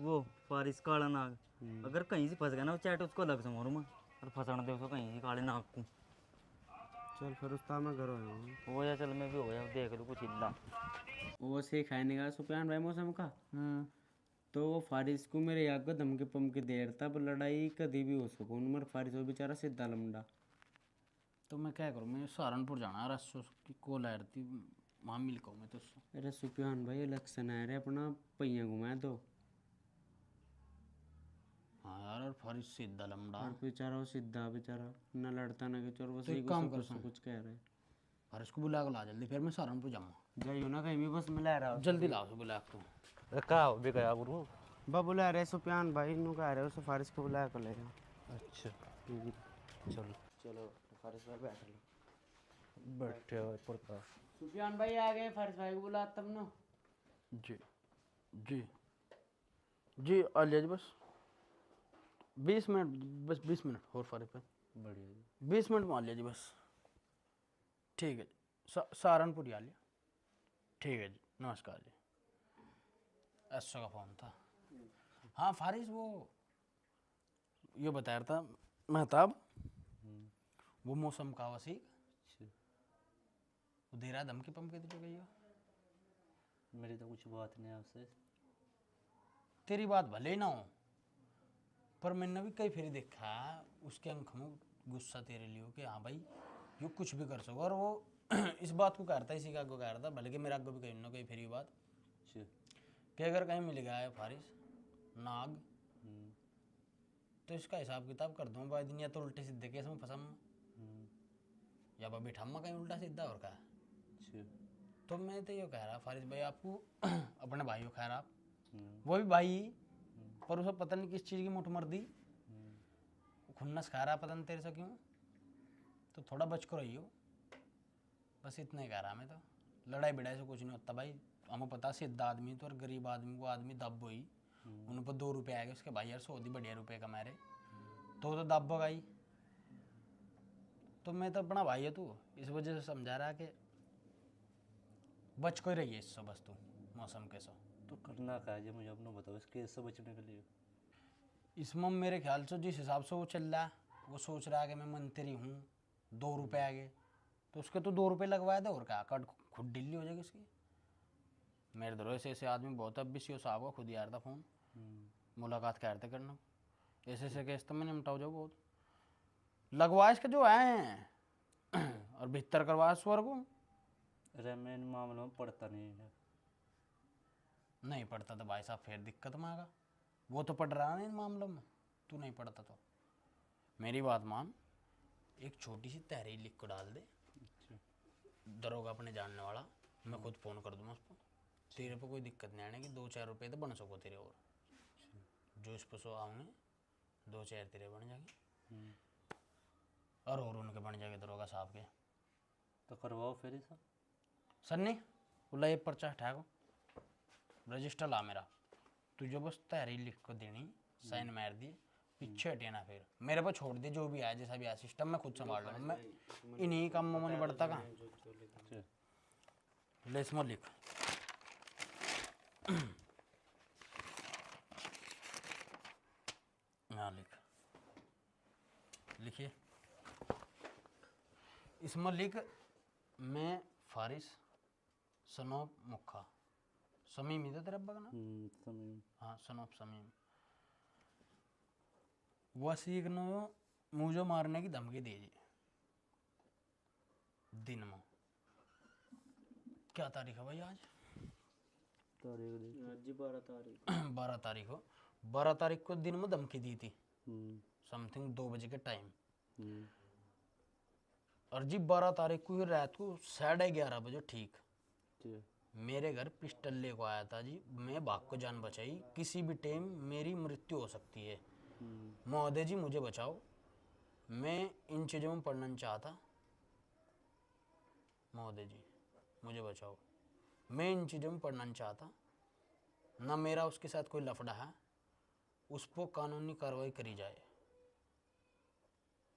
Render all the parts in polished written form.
वो फारिस काला नाग अगर कहीं से फंस गया ना वो चैट उसको अलग से मारूँ मैं और फंसाना दे उसको कहीं से काले नाग को। चल फिर उस्ताद मैं घर आया हूँ। हो जा चल मैं भी हो गया देख लूँ कुछ हिल्ला। वो से खाने का सुफियान भाई मौसम का तो वो फारिस को मेरे याद को धमकी पमकी देर था पर लड़ाई कभी भी हो सको मर फारिस वो बेचारा सीधा लमड़ा। तो मैं क्या करूँ, मैं सहारनपुर जाना रसो की कॉल आ रही थी, वहाँ मिल को मैं तो उससे। अरे सुफियान भाई इलेक्शन आ रहे अपना पहिया घुमाए दो। हाँ यार, और फारिस सीधा लमड़ा। और बेचारा वो सीधा बेचारा न लड़ता ना कुछ और बस तो एक एक काम उसको कर कुछ सुन। कुछ कह रहे। फारिस को बुला को ला जल्दी, फिर मैं सहारनपुर जाऊँगा। जाइयो ना कहीं भी बस मिला रहा जल्दी लाओ से बुला तू। का हो भी गया गुरु। बा बुला रहे सुफियान भाई नु कह रहे उसे फारिस को बुलाया कर लेगा। अच्छा चलो चलो फारिस भाई बैठ लो। बैठे हो प्रकाश। सुफियान भाई आ गए फारिस भाई को बुला तब ना। जी जी जी आ लिया जी, बस 20 मिनट, बस 20 मिनट और फारिस भाई, बढ़िया जी। 20 मिनट में आ लिया जी बस। ठीक है जी, सहारनपुर ही आ लिया। ठीक है जी, नमस्कार जी। ऐसा का फ़ोन था। हाँ फारिस, वो ये बता रहा था महताब, वो मौसम का वसी वो दे रहा धमकी पमकी तुझे गई हो। मेरी तो कुछ बात नहीं है आपसे। तेरी बात भले ही ना हो, पर मैंने भी कई फेरी देखा उसके आंख में गुस्सा तेरे लिए हो कि हाँ भाई ये कुछ भी कर सको। और वो इस बात को कह रहा था, इसी का को कह रहा था, भले कि मेरा आगे भी कहीं ना कहीं फेरी बात कि अगर कहीं मिल गया है फारिस नाग तो इसका हिसाब किताब कर दूँ भाई दिन, या तो उल्टे सीधे केस में फंसा या भाई बैठा कहीं उल्टा सीधा और का। तो मैं तो ये कह रहा फारिस भाई आपको अपने भाई को खैर आप वो भी भाई, पर उसे पता नहीं किस चीज़ की मुठ मर दी, खुन्नस खा रहा पता नहीं तेरे से क्यों, तो थोड़ा बच कर रही हो। बस इतना ही कह रहा मैं तो, लड़ाई बिड़ाई से कुछ नहीं होता भाई। हमें पता सीधा आदमी तो और गरीब आदमी को आदमी दब हुई, उन पर 2 रुपये आएगा उसके भाई यार 100 बढ़िया रुपये कमा रहे तो दब गई। तो मैं तो अपना भाई है तू, इस वजह से समझा रहा कि बच कोई रही है इससे बस तू मौसम के सो। तो करना क्या है मुझे अपना बताओ इस केस से बचने के लिए। इसमें मेरे ख्याल से जिस हिसाब से वो चल रहा है, वो सोच रहा है कि मैं मंत्री हूँ, 2 रुपये आ गए तो उसके तो 2 रुपये लगवाए थे और क्या कट खुद ढिल्ली हो जाएगी इसकी। मेरे दरो ऐसे आदमी बहुत, अब भी सी साहब को खुद यार था फ़ोन मुलाकात कर रहे करना, ऐसे केस तो मैंने निपटाओ जाओ बहुत लगवा इसके जो है और भीतर करवा स्वर को। अरे मैं इन मामलों में पढ़ता नहीं है। नहीं पढ़ता तो भाई साहब फिर दिक्कत में आगा। वो तो पढ़ रहा है इन मामलों में, तू नहीं पढ़ता तो मेरी बात मान, एक छोटी सी तहरीर लिख को डाल दे, दरोगा अपने जानने वाला, मैं खुद फ़ोन कर दूँगा उसको। तेरे पे कोई दिक्कत नहीं आने की, 2-4 रुपये तो बन सको तेरे और जो इस पर सो आऊँगे 2-4 तेरे बन जाएंगे और उनके बन जाएंगे दरोगा साहब के। तो करवाओ फिर सब। सन्नी बोला ये पर्चा हटा को रजिस्टर ला मेरा, तुझे बस तहरीर लिख को देनी, साइन मार दिए, पीछे हटे ना फिर मेरे पर छोड़ दे, जो भी आया जैसा भी आया सिस्टम मैं खुद संभाल लूँगा। मैं इन्हीं काम में नहीं बढ़ता कहाँ ले इसमें लिख। यहाँ लिख, लिखिए इसमें लिख, मैं फारिस सनोप मुखा, समीम ही था तेरा अब्बा का नाम? समीम। हाँ सनोप समीम, वसीक ने मुझे मारने की धमकी दे दी दिन में। क्या तारीख है भाई आज? तारीख जी 12 तारीख। 12 तारीख हो, 12 तारीख को दिन में धमकी दी थी समथिंग 2 बजे के टाइम। और जी 12 तारीख को ही रात को 11:30 बजे ठीक मेरे घर पिस्टल ले को आया था जी। मैं भाग को जान बचाई, किसी भी टाइम मेरी मृत्यु हो सकती है, महोदय जी मुझे बचाओ, मैं इन चीज़ों में पढ़ना नहीं चाहता, महोदय जी मुझे बचाओ, मैं इन चीज़ों में पढ़ना नहीं चाहता, ना मेरा उसके साथ कोई लफड़ा है, उस पर कानूनी कार्रवाई करी जाए।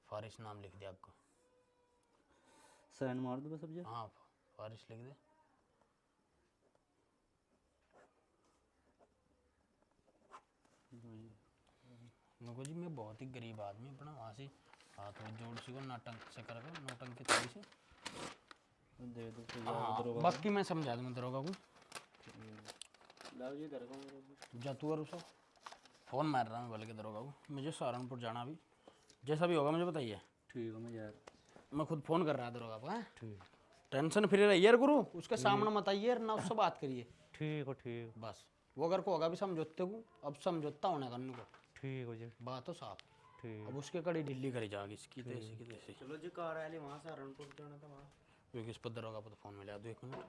फारिस नाम लिख दिया आपको। साइन मार दो बस अब। हाँ फारिस लिख दे। नको जी मैं बहुत ही गरीब आदमी अपना वहाँ से हाथ में जोड़ सी को नाटक से कर नौटंकी थोड़ी सी। दे दो तो हाँ, बाकी मैं समझा दूंगा दरोगा को। जा तू और उसको फ़ोन मार रहा हूँ बोले के दरोगा को, मुझे सहारनपुर जाना अभी, जैसा भी होगा मुझे बताइए। ठीक है मैं यार, मैं खुद फ़ोन कर रहा दरोगा को। ठीक, टेंशन फ्री रहिए यार गुरु, उसके सामने मत आइए ना उससे बात करिए। ठीक हो ठीक, बस वो अगर को होगा भी समझौते को, अब समझौता होने करने को ठीक हो जी, बात तो साफ। ठीक। अब उसके कड़ी ढिल्ली करी जाएगी इसकी तैसी की तैसी, चलो जी कार आली वहाँ सहारनपुर जाना था वहाँ। क्योंकि इस पर दरोगा पर तो फ़ोन मिला दो 1 मिनट।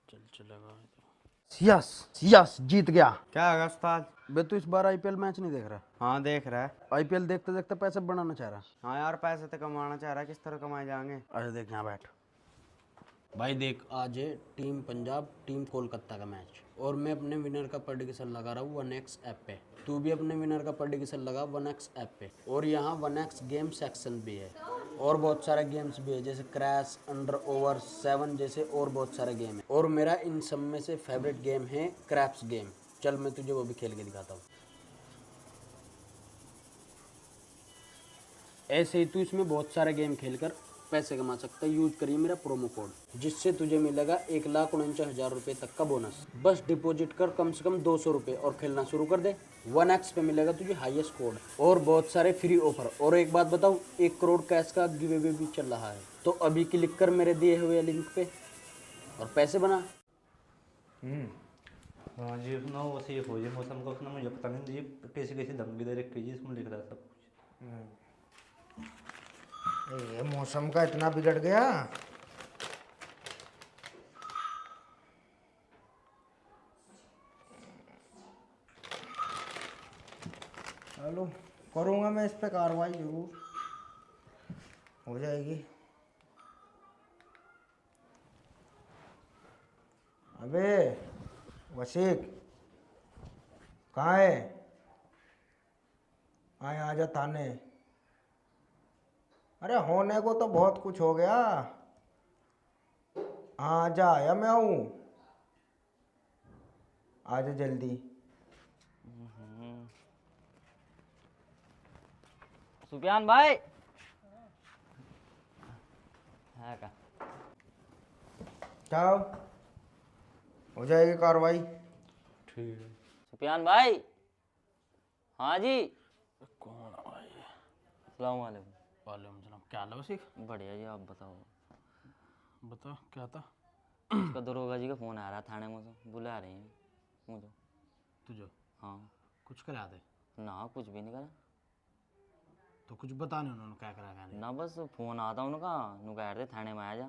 चल चलेगा यस यस जीत गया। क्या होगा उस्ताद? बे तू इस बार आईपीएल मैच नहीं देख रहा? हाँ देख रहा है। आईपीएल देखते देखते पैसे बनाना चाह रहा? हाँ यार पैसे तो कमाना चाह रहा है, किस तरह कमाए जाएंगे? अरे देख यहाँ बैठ भाई, देख आज है टीम पंजाब टीम कोलकाता का मैच और मैं अपने विनर का प्रेडिक्शन लगा रहा हूँ 1x ऐप पे। तू भी अपने विनर का प्रेडिक्शन लगा 1x ऐप पे। और यहाँ 1x गेम सेक्शन भी है और बहुत सारे गेम्स भी है जैसे क्रैश, अंडर ओवर 7 जैसे और बहुत सारे गेम है। और मेरा इन सब में से फेवरेट गेम है क्रैप्स गेम। चल मैं तुझे वो भी खेल के दिखाता हूँ। ऐसे ही तू इसमें बहुत सारे गेम खेलकर पैसे कमा सकता है। यूज करिए मेरा प्रोमो कोड जिससे तुझे मिलेगा 1,49,000 रुपये तक का बोनस। बस डिपॉजिट कर कम से कम 200 रुपये और खेलना शुरू कर दे। 1x पे मिलेगा तुझे हाईएस्ट कोड और बहुत सारे फ्री ऑफर। और एक बात बताऊं, 1 करोड़ कैश का गिव अवे भी चल रहा है। तो अभी क्लिक कर मेरे दिए हुए लिंक पे और पैसे बना। हाँ जी ना वो सही हो जी मौसम का, उसने मुझे पता नहीं जी कैसी कैसी धमकी दे रखी जी, इसमें लिख रहा है सब कुछ। ये मौसम का इतना बिगड़ गया। चलो करूँगा मैं इस पे कार्रवाई, जरूर हो जाएगी। अबे वसीक कहाँ है? आए आजा थाने। अरे होने को तो बहुत कुछ हो गया। हाँ आजा, आया मैं आऊँ, आजा जल्दी। सुफियान भाई है का? क्या हो जाएगी कार्रवाई? ठीक है। सुफियान भाई, हाँ जी, कौन भाई? अस्सलाम वालेकुम। वालेकुम सलाम। क्या हाल है वसीक? बढ़िया जी, आप बताओ। बता क्या था? उसका दरोगा जी का फ़ोन आ रहा थाने में से, बुला रहे हैं मुझे। तुझे हाँ कुछ करा दे ना, कुछ भी नहीं करा तो कुछ बता नहीं उन्होंने क्या करा क्या नहीं? ना, बस फ़ोन आता उनका, नु कह रहे थे थाने में आ जा,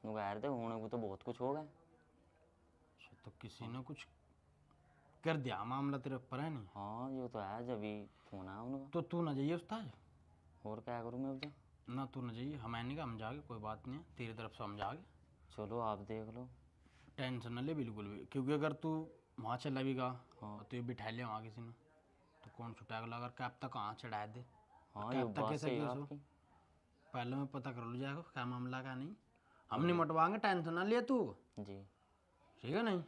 नु कह रहे थे होने को तो बहुत कुछ होगा। अच्छा, तो किसी ने कुछ कर दिया, मामला तेरे ऊपर है नहीं? हाँ ये तो है, जब ही फ़ोन आया उनका। तो तू ना जाइए उस्ताद, और क्या करूँ मैं अब तो? ना तू ना जाइए, हम नहीं, हम जाके कोई बात नहीं है, तेरी तरफ से हम जाके। चलो आप देख लो। टेंशन न ले बिल्कुल भी, क्योंकि अगर तू वहाँ चला भी गा हाँ। तो ये बिठा लिया वहाँ किसी ने तो कौन छुटाएगा? अगर कैब तक कहाँ चढ़ा दे, हाँ ये कैब तक बात कैसे सही है केस हो? आपकी। पहले मैं पता कर लो जाएगा क्या मामला क्या नहीं, हम नहीं मटवाएंगे, टेंशन ना ले तू, जी ठीक है? नहीं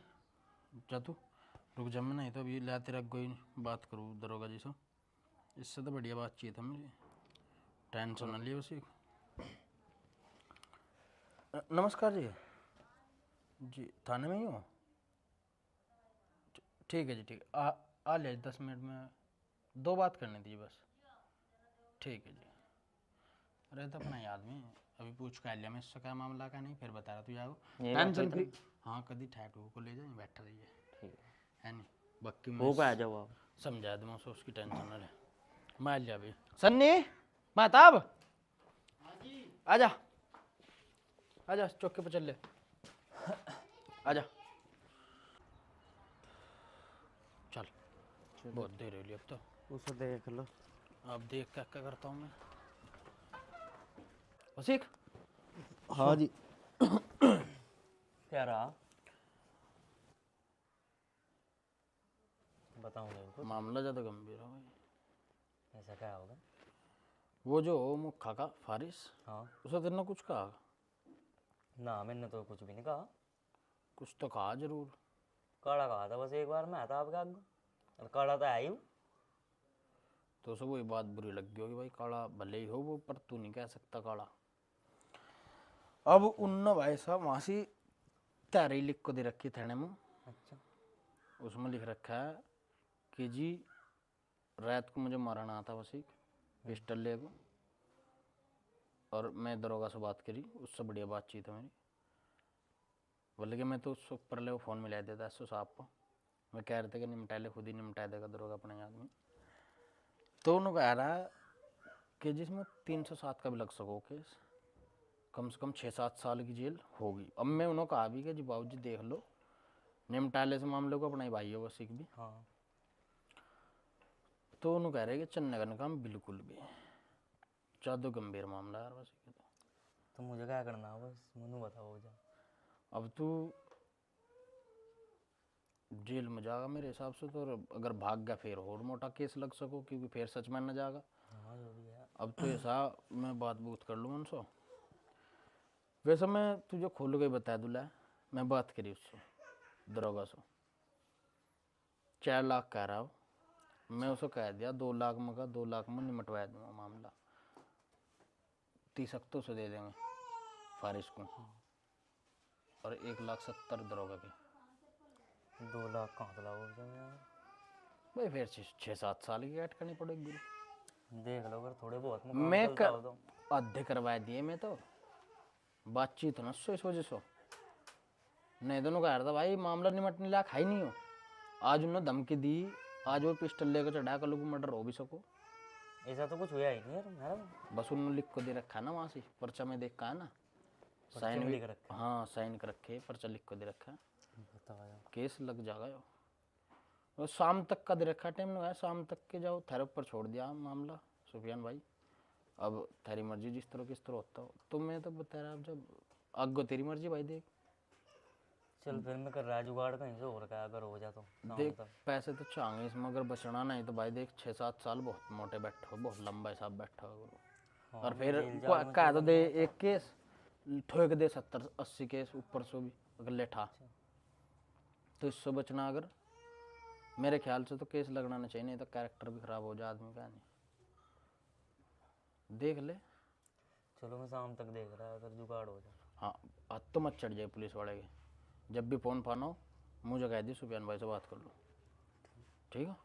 जा तू, रुक जा, मैं नहीं तो अभी ला तेरा कोई बात करूँ दरोगा जी से, इससे तो बढ़िया बात चाहिए था मुझे। टेंशन ना लिए उसी। नमस्कार जी। जी थाने में ही हो? ठीक है जी, ठीक है, आ ले 10 मिनट में, 2 बात करनी थी बस। ठीक है जी। अरे तो अपना याद में अभी पूछ कर लिया मैं इससे क्या मामला का नहीं, फिर बता रहा तू जाओ ये बात टेंशन तो फ्री। हाँ कभी ठैठू को ले जाए बैठा रहिए, ठीक है नहीं? बाकी है, मैं हो पे आ जाओ आप। समझा दूँ उसको, उसकी टेंशन ना ले। मैं लिया अभी सन्नी महताब, आजा आजा चौके पर चल ले, आजा चल। बहुत देर हो रही अब तो, उसे देख लो। अब देख क्या क्या करता हूँ मैं। वसीक हाँ जी। क्या रहा? बताऊंगा कुछ। मामला ज़्यादा गंभीर है भाई। ऐसा क्या होगा? वो जो मुखा का फारिस, हाँ उसे तेरे ने कुछ कहा? ना, मैंने तो कुछ भी नहीं कहा। कुछ तो कहा जरूर। काड़ा कहा था बस, एक बार मैं आता आपके आगे, और काड़ा तो आई हूँ। तो उसे वही बात बुरी लग गई होगी भाई, काला भले ही हो वो, पर तू नहीं कह सकता काला। अब उन भाई साहब वहां से तैयारी लिख को दे रखी थाने में। अच्छा। उसमें लिख रखा है कि जी रात को मुझे मारना आता बस एक पिस्टल ले को, और मैं दरोगा से बात करी, उससे बढ़िया बातचीत है मेरी। बोले कि मैं तो उससे ऊपर ले वो फ़ोन मिला देता एसओ साहब को, मैं कह रहे थे कि निपटा ले, खुद ही निपटा देगा दरोगा अपने आदमी। तो उन्होंने कह रहा कि जिसमें 307 का भी लग सको केस, कम से कम 6-7 साल की जेल होगी। अब मैं उन्होंने कहा भी कि जी बाबूजी देख लो, निपटाले से मामले को अपना ही भाई हो बस एक भी। हाँ। तो उन्होंने कह रहे कि चन्ने का काम बिल्कुल भी ज़्यादा गंभीर मामला है बस। तो मुझे क्या करना है बस, मुझे बताओ जा। अब तू जेल में जाएगा मेरे हिसाब से तो, अगर भाग गया फिर और मोटा केस लग सको, क्योंकि फिर सच में न जाएगा। हाँ जो भी है। अब तो ऐसा मैं बात बूत कर लूँ उनसे। वैसे मैं तुझे खोल के बता दूला, मैं बात करी उससे दरोगा से, 4 लाख कह रहा हो। मैं उसे कह दिया 2 लाख में का 2 लाख में निमटवा दूंगा मामला, 30 तो से दे देंगे फारिश को, और 1,70,000 दरोगा के। 2 लाख कहाँ से लाओ यार? भाई फिर 6-7 साल की ऐड करनी पड़ेगी। देख लो अगर थोड़े बहुत में मैं काम चलता हो तो। आधे करवा दिए मैं तो, बातचीत ना सो इस वजह से। नहीं दोनों कह रहा था भाई मामला निमटने लायक है ही नहीं हो। आज उन्होंने धमकी दी, आज वो पिस्टल लेकर चढ़ा, कल को मर्डर हो भी सको। ऐसा तो कुछ हुआ ही नहीं यार मेरा। बस उन्होंने लिख को दे रखा है ना वहाँ से, पर्चा में देख का है ना, साइन भी। हाँ साइन कर रखे, पर्चा लिख को दे रखा है, केस लग जाएगा यो। और शाम तक का दे रखा है टाइम लगाया, शाम तक के जाओ थारे ऊपर छोड़ दिया मामला सुफियान भाई। अब तेरी मर्जी जिस तरह किस तरह होता हो। तो मैं तो बता रहा, अब जब आगे तेरी मर्जी भाई, देख चल फिर मैं कर रहा जुगाड़ कहीं से और क्या, अगर हो जा तो देख पैसे तो चाहेंगे इसमें, अगर बचना नहीं तो भाई देख 6-7 साल बहुत मोटे बैठो, बहुत लंबा हिसाब बैठा हो। और फिर कह तो दे एक केस ठोक दे 70-80 केस ऊपर से भी अगर लेठा, तो इससे बचना अगर मेरे ख्याल से तो केस लगना नहीं चाहिए, नहीं तो कैरेक्टर भी खराब हो जाए आदमी का। नहीं देख ले। चलो मैं शाम तक देख रहा है, अगर जुगाड़ हो जाए। हाँ हाथ तो मत चढ़ जाए पुलिस वाले के, जब भी फोन फाना हो मुझे कह दी सुफियान भाई से बात कर लो, ठीक है?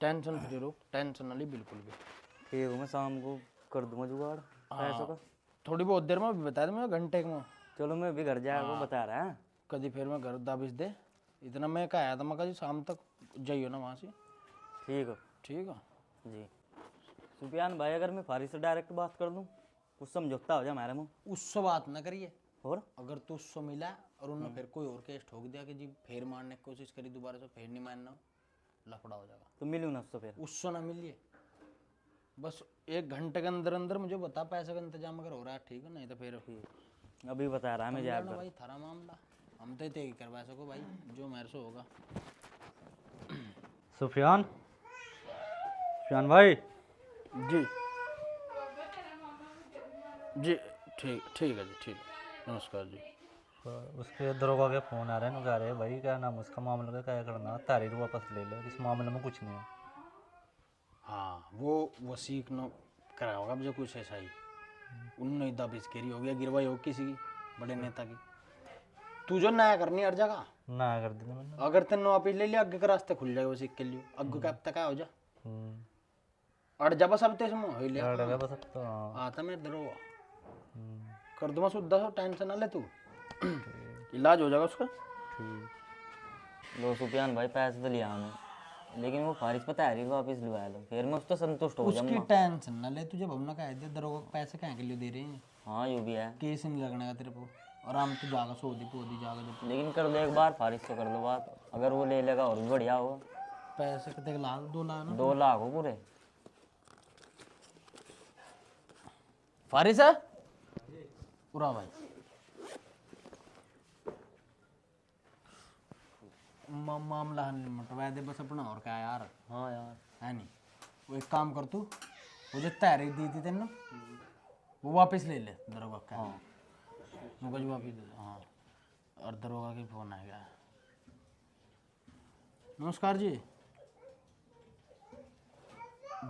टेंशन फ्री रहो, टेंशन वाली बिल्कुल भी। ठीक है मैं शाम को कर दूंगा जुगाड़ पैसों का। थोड़ी बहुत देर में बता दूँ, घंटे में। चलो मैं भी घर जाएगा वो बता रहा है। कभी फिर मैं घर दाबिश दे इतना मैं कहा आया था, मैं कहा जी शाम तक जाइयो ना वहाँ से। ठीक है। ठीक है जी सुफियान भाई, अगर मैं फारिस से डायरेक्ट बात कर दूं कुछ समझौता हो जाए हमारे में। उससे बात ना करिए, और अगर तू उससे मिला और उन्होंने फिर कोई और केस ठोक दिया कि जी फिर मारने की कोशिश करी दोबारा से, फिर नहीं मानना, लफड़ा हो जाएगा। तो मिलूँ ना उससे फिर? उससे ना मिलिए, बस 1 घंटे के अंदर अंदर मुझे बता पैसे का इंतजाम अगर हो रहा है, ठीक है? नहीं तो फिर अभी बता रहा है मैं जाकर। भाई थारा मामला हम तो तय करवा सको भाई, जो मेरे से होगा। सुफियान, सुफियान भाई। जी जी ठीक है जी, ठीक, नमस्कार जी। उसके दरोगा के फ़ोन आ रहे हैं, कह रहे हैं भाई क्या नाम उसका मामला का क्या करना, तारीख वापस ले ले, इस मामले में कुछ नहीं है। हाँ वो वसीक न करा होगा मुझे कुछ ऐसा ही, उन्होंने दाबिश करी होगी, गिरवाई होगी किसी की बड़े नेता की। तू जो नया करनी हर जगह ना कर देना मैंने। अगर तेन वापिस ले लिया, आगे का रास्ते खुल जाएगा वसीक के लिए, आगे का अब तक हो जा अड़ जा बस। अब तेज में हो लिया अड़ बस अब तो। आता मैं दरोगा कर दूंगा सुधा, सो टेंशन ना ले तू, इलाज हो जाएगा उसका। ठीक। लो सुफियान भाई पैसे तो लिया हमें, लेकिन वो फारिस पर तैयारी वापस लुआ लो, फिर मैं उससे संतुष्ट हो जाऊंगा। उसकी टेंशन ना ले, तुझे भावना कह दे दरोगा को पैसे कहाँ के लिए दे रहे हैं। हाँ ये भी है, केस नहीं लगने का तेरे को, आराम तो जागा सोदी पोदी जागा जब। लेकिन कर दो एक बार फारिस से कर लो बात, अगर वो ले लेगा और भी बढ़िया होगा। पैसे कितने ला 2 लाख ना? 2 लाख हो पूरे। फारिस है पूरा भाई मामला हल मटवा दे बस अपना, और क्या यार। हाँ यार है नहीं, वो एक काम कर तू, वो जो तैयारी दी थी तेन वो वापस ले ले दरोगा का। हाँ मुझे वापस दे। हाँ और दरोगा की फोन आएगा। नमस्कार जी।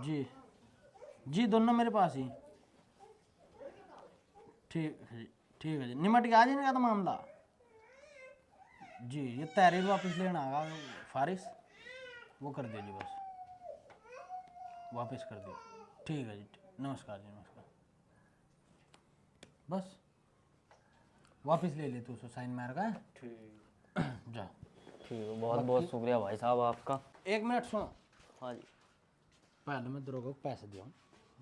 जी जी, दोनों मेरे पास ही। ठीक है जी, ठीक है जी, निमट गया जी इनका तो मामला। जी, ये तहरीर वापस लेना आगा फारिस, वो कर दीजिए बस, वापस कर दीजिए। ठीक है जी, नमस्कार जी, नमस्कार। बस वापस ले ले, तू उसको साइन मार का। ठीक जा। ठीक है, बहुत बहुत शुक्रिया भाई साहब आपका। 1 मिनट सुनो, हाँ जी। पहले मैं दरोगा को पैसे दिया,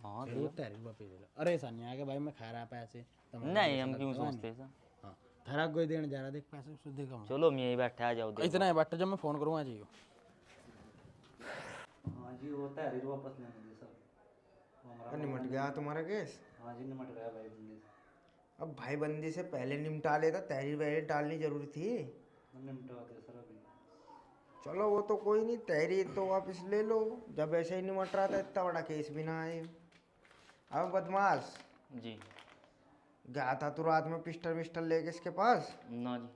हाँ फिर वो तहरीर वापस ले लो। अरे ऐसा नहीं आगे भाई मैं खा रहा पैसे तुम्हारे नहीं, पैसे हम क्यों लगता सोचते नहीं। हैं हाँ, थारा कोई देने जा रहा, देख पैसे उससे देगा मैं। चलो मैं यही बैठा आ जाओ देखो। इतना है बट जब मैं फ़ोन करूँगा जी। हाँ जी, वो तहरीर वापस लेने दे सर। वो हमारा निमट गया तुम्हारा केस। हाँ जी, निमट गया भाई बंदी से। अब भाईबंदी से पहले निपटा लेता, तहरीर वहरीर डालनी जरूरी थी। निमटा दे सर अभी। चलो वो तो कोई नहीं, तहरीर तो वापस ले लो, जब ऐसे ही निमट रहा था इतना बड़ा केस भी ना आए। अब बदमाश जी गया था तू रात में पिस्टल विस्टल लेके इसके पास, ना जी।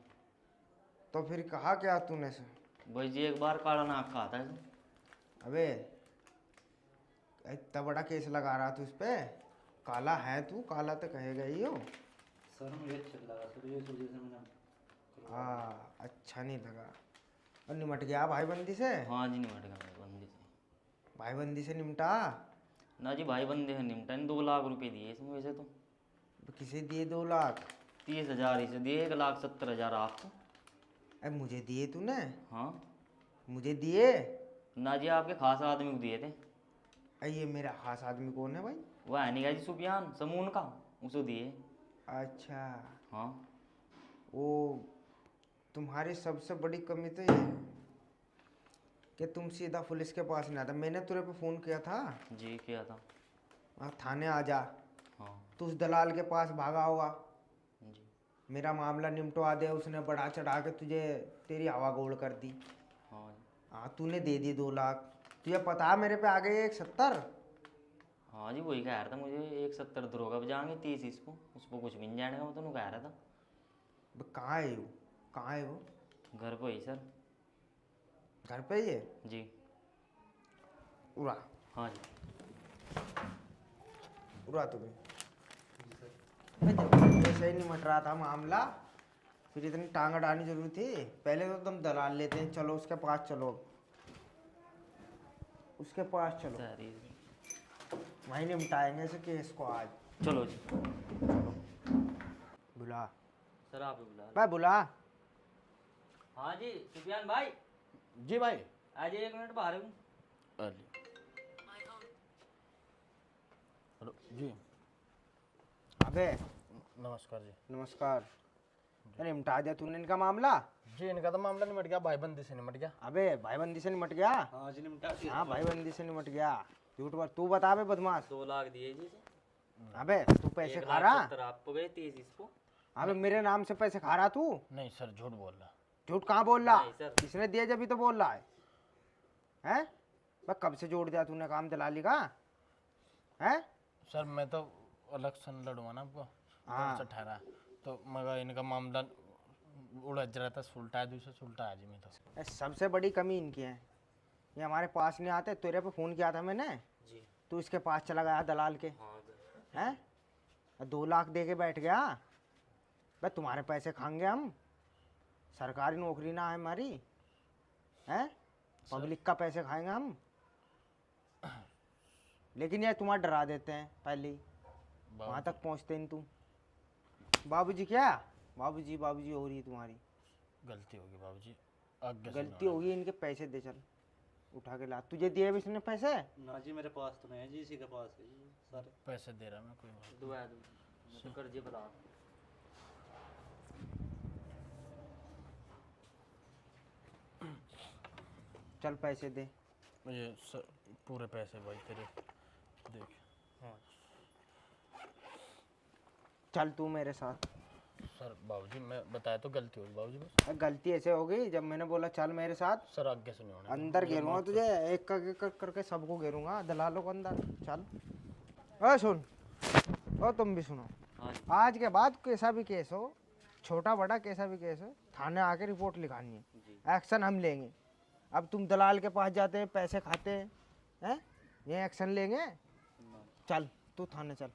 तो फिर कहा क्या तूने से? भाई जी एक बार काला नाक खा था। अबे इतना बड़ा केस लगा रहा तू इस पे, काला है तू, काला तो कहेगा ही हो। सर मुझे अच्छा लगा सर, ये वजह से मैंने। हाँ अच्छा नहीं लगा। और निमट गया भाईबंदी से? हाँ जी, निमट गया भाई बंदी से। भाईबंदी से निमटा? ना जी, भाई बंदे हैं निमटा, 2 लाख रुपए दिए इसमें वैसे तो। किसे दिए 2 लाख? 30,000 इसे दिए, 1,70,000 आपको। अरे मुझे दिए तूने? हाँ मुझे दिए? ना जी, आपके खास आदमी को दिए थे। अरे ये मेरा खास आदमी कौन है भाई? वो है नहीं जी, सुफियान समून का, उसको दिए। अच्छा, हाँ वो तुम्हारी सबसे बड़ी कमी तो ये है कि तुम सीधा पुलिस के पास नहीं आता। मैंने तेरे पे फ़ोन किया था, जी, किया था। थाने आ जा, हाँ तू उस दलाल के पास भागा होगा, जी। मेरा मामला निपटवा दे, उसने बढ़ा चढ़ा के तुझे तेरी हवा गोल कर दी। हाँ जी। हाँ तूने दे दी 2 लाख। तुझे पता है मेरे पे आ गए 170। हाँ जी, वही कह रहा था मुझे, 170 दरोगा बजाएंगे, 30 इसको, उसको कुछ मिल जाएगा, वो तो कह रहा था। कहाँ है वो? कहाँ है वो? घर पे ही सर। घर पे ही है? जी। उड़ा हाँ जी। उड़ा तुम्हें ऐसे ही नहीं मट रहा था मामला, फिर इतनी टांग अड़ानी जरूरी थी? पहले तो तुम दलाल लेते हैं, चलो उसके पास चलो, उसके पास चलो, तहरीर। वहीं निपटाएंगे इस केस को आज। चलो जी। बुला सर आप ही बुला लो। भाई, बुला। हाँ जी, सुफियान भाई। जी भाई। आज 1 मिनट बाहर हूँ। हेलो जी। अबे नमस्कार जी। नमस्कार। अरे निपटा दिया तूने इनका मामला? जी, इनका तो मामला निमट गया, भाईबंदी से निमट गया। अबे भाईबंदी से निमट गया? हाँ जी, निमटा दिया। हाँ भाईबंदी से निमट गया। झूठ बात तू बता बे बदमाश। 2 लाख दिए जी। अबे तू पैसे खा रहा? 1,70,000 आपको गए, 30 इसको। अबे मेरे नाम से पैसे खा रहा तू? नहीं सर, झूठ बोल रहा। झूठ कहाँ बोल रहा? नहीं सर। इसने दिए जब भी तो बोल रहा है। हैं? बस कब से जोड़ दिया तूने काम दलाली का? हैं? सर मैं तो इलेक्शन लड़ूंगा ना आपको, हाँ। 2018, तो मगर इनका मामला उलझ रहा था, सुलटा है, दूसरा सुलटा है जी। मैं तो ये सबसे बड़ी कमी इनकी है, ये हमारे पास नहीं आते। तेरे पे फ़ोन किया था मैंने, जी। तू इसके पास चला गया दलाल के, हाँ हैं? 2 लाख दे के बैठ गया। बस तुम्हारे पैसे खाएंगे हम, सरकारी नौकरी ना है हमारी, हैं? पब्लिक का पैसे खाएंगे हम। लेकिन ये तुम्हारा डरा देते हैं पहले ही, वहाँ तक पहुँचते नहीं तुम। बाबूजी क्या? बाबूजी बाबूजी हो रही है तुम्हारी। गलती होगी बाबूजी, आगे से गलती नहीं होगी, इनके पैसे दे, चल उठा के ला। तुझे दिए भी इसने पैसे? ना जी, मेरे पास तो नहीं है जी, इसी के पास है जी सारे। होना। पैसे दे रहा मैं, कोई बात नहीं। दुआ दो कर्जे बता। चल पैसे दे। ये सर पूरे पैसे भाई तेरे, देख। हाँ चल तू मेरे साथ। सर बाबूजी मैं बताया तो गलती होगी बाबूजी, बस। गलती ऐसे हो गई जब मैंने बोला चल मेरे साथ, सर आगे से नहीं होना। अंदर घेरूंगा तुझे, एक करके सबको घेरूंगा, दलालों को अंदर। चल ओ सुन, ओ तुम भी सुनो, हाँ जी। आज के बाद कैसा भी केस हो, छोटा बड़ा कैसा भी केस है, थाने आके रिपोर्ट लिखानी है, एक्शन हम लेंगे। अब तुम दलाल के पास जाते हैं, पैसे खाते हैं, ये एक्शन लेंगे? चल तू थाने चल।